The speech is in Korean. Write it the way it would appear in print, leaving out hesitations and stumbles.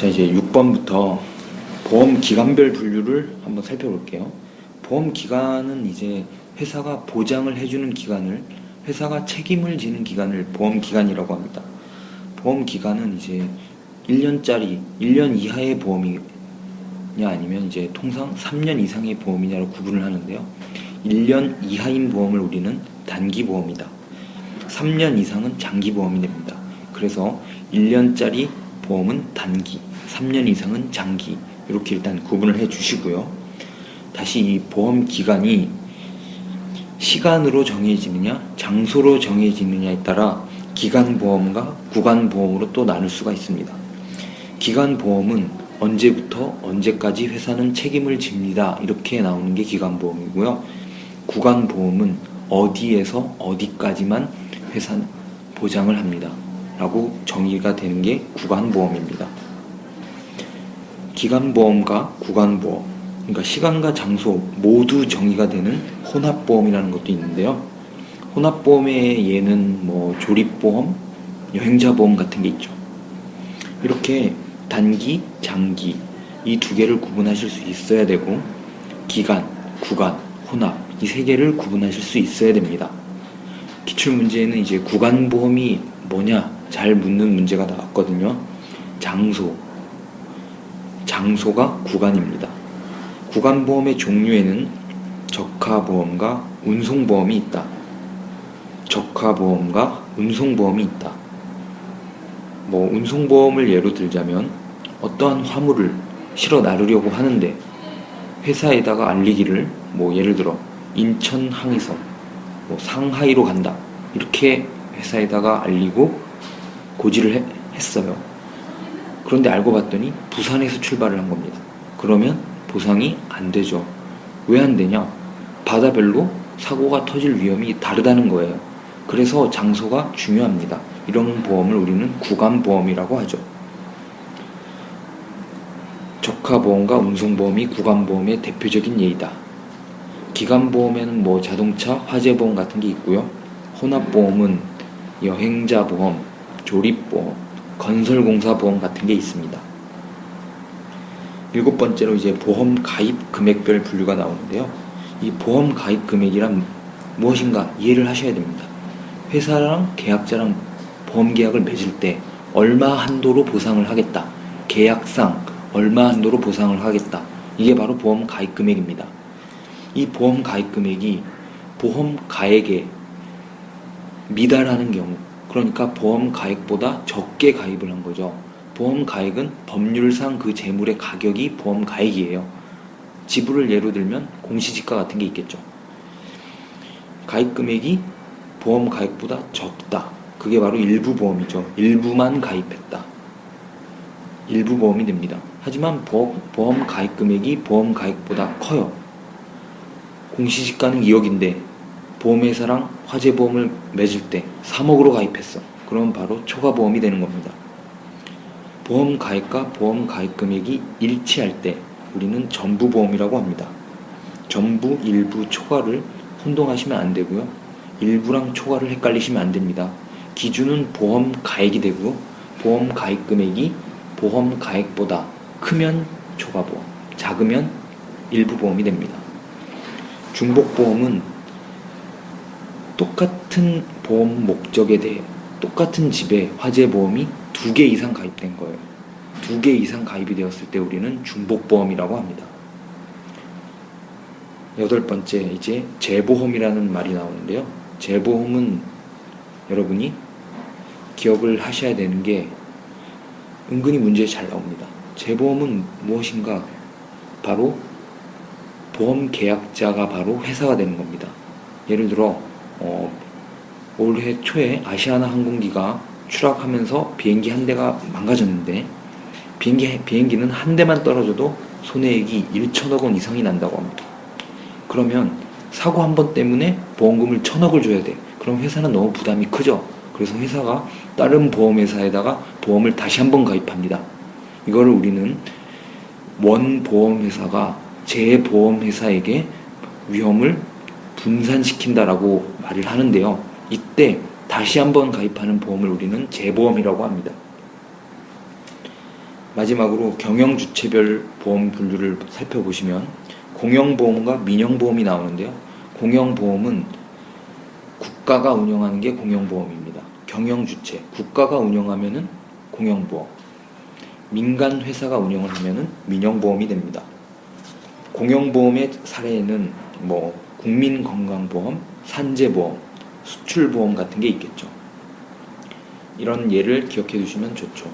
자, 이제 6번부터 보험 기간별 분류를 한번 살펴볼게요. 보험 기간은 이제 회사가 보장을 해주는 기간을, 회사가 책임을 지는 기간을 보험 기간이라고 합니다. 보험 기간은 이제 1년짜리, 1년 이하의 보험이냐 아니면 이제 통상 3년 이상의 보험이냐로 구분을 하는데요. 1년 이하인 보험을 우리는 단기 보험이다. 3년 이상은 장기 보험이 됩니다. 그래서 1년짜리 보험은 단기, 3년 이상은 장기, 이렇게 일단 구분을 해 주시고요. 다시 이 보험 기간이 시간으로 정해지느냐 장소로 정해지느냐에 따라 기간보험과 구간보험으로 또 나눌 수가 있습니다. 기간보험은 언제부터 언제까지 회사는 책임을 집니다, 이렇게 나오는 게 기간보험이고요. 구간보험은 어디에서 어디까지만 회사는 보장을 합니다 라고 정의가 되는 게 구간보험입니다. 기간보험과 구간보험, 그러니까 시간과 장소 모두 정의가 되는 혼합보험이라는 것도 있는데요. 혼합보험의 예는 뭐 조립보험, 여행자보험 같은 게 있죠. 이렇게 단기, 장기 이 두 개를 구분하실 수 있어야 되고, 기간, 구간, 혼합 이 세 개를 구분하실 수 있어야 됩니다. 기출문제에는 이제 구간보험이 뭐냐 잘 묻는 문제가 나왔거든요. 장소가 구간입니다. 구간보험의 종류에는 적하보험과 운송보험이 있다. 적하보험과 운송보험이 있다. 운송보험을 예로 들자면 어떠한 화물을 실어 나르려고 하는데 회사에다가 알리기를 예를 들어 인천항에서 상하이로 간다, 이렇게 회사에다가 알리고 고지를 했어요. 그런데 알고 봤더니 부산에서 출발을 한 겁니다. 그러면 보상이 안 되죠. 왜 안 되냐? 바다별로 사고가 터질 위험이 다르다는 거예요. 그래서 장소가 중요합니다. 이런 보험을 우리는 구간보험이라고 하죠. 적하보험과 운송보험이 구간보험의 대표적인 예이다. 기간보험에는 자동차, 화재보험 같은 게 있고요. 혼합보험은 여행자보험, 조립보험, 건설공사보험 같은 게 있습니다. 7번째로 이제 보험 가입 금액별 분류가 나오는데요. 이 보험 가입 금액이란 무엇인가 이해를 하셔야 됩니다. 회사랑 계약자랑 보험 계약을 맺을 때 얼마 한도로 보상을 하겠다, 계약상 얼마 한도로 보상을 하겠다, 이게 바로 보험 가입 금액입니다. 이 보험 가입 금액이 보험 가액에 미달하는 경우, 그러니까 보험 가액보다 적게 가입을 한 거죠. 보험 가액은 법률상 그 재물의 가격이 보험 가액이에요. 지불을 예로 들면 공시지가 같은 게 있겠죠. 가입 금액이 보험 가액보다 적다, 그게 바로 일부 보험이죠. 일부만 가입했다, 일부 보험이 됩니다. 하지만 보험 가입 금액이 보험 가액보다 커요. 공시지가는 2억인데 보험회사랑 화재보험을 맺을 때 3억으로 가입했어. 그럼 바로 초과보험이 되는 겁니다. 보험 가입과 보험 가입 금액이 일치할 때 우리는 전부보험이라고 합니다. 전부, 일부, 초과를 혼동하시면 안 되고요. 일부랑 초과를 헷갈리시면 안 됩니다. 기준은 보험 가액이 되고, 보험 가입 금액이 보험 가액보다 크면 초과보험, 작으면 일부보험이 됩니다. 중복보험은 똑같은 보험 목적에 대해 똑같은 집에 화재보험이 2개 이상 가입된 거예요. 2개 이상 가입이 되었을 때 우리는 중복보험이라고 합니다. 8번째, 이제 재보험이라는 말이 나오는데요. 재보험은 여러분이 기억을 하셔야 되는 게 은근히 문제에 잘 나옵니다. 재보험은 무엇인가? 바로 보험 계약자가 바로 회사가 되는 겁니다. 예를 들어 올해 초에 아시아나 항공기가 추락하면서 비행기 한 대가 망가졌는데 비행기는 한 대만 떨어져도 손해액이 1천억 원 이상이 난다고 합니다. 그러면 사고 한 번 때문에 보험금을 1,000억을 줘야 돼. 그럼 회사는 너무 부담이 크죠. 그래서 회사가 다른 보험회사에다가 보험을 다시 한번 가입합니다. 이거를 우리는 원보험회사가 재보험회사에게 위험을 분산시킨다라고 말을 하는데요. 이때 다시 한번 가입하는 보험을 우리는 재보험이라고 합니다. 마지막으로 경영주체별 보험 분류를 살펴보시면 공영보험과 민영보험이 나오는데요. 공영보험은 국가가 운영하는 게 공영보험입니다. 경영주체, 국가가 운영하면은 공영보험, 민간 회사가 운영을 하면은 민영보험이 됩니다. 공영보험의 사례에는 뭐 국민건강보험, 산재보험, 수출보험 같은 게 있겠죠. 이런 예를 기억해 두시면 좋죠.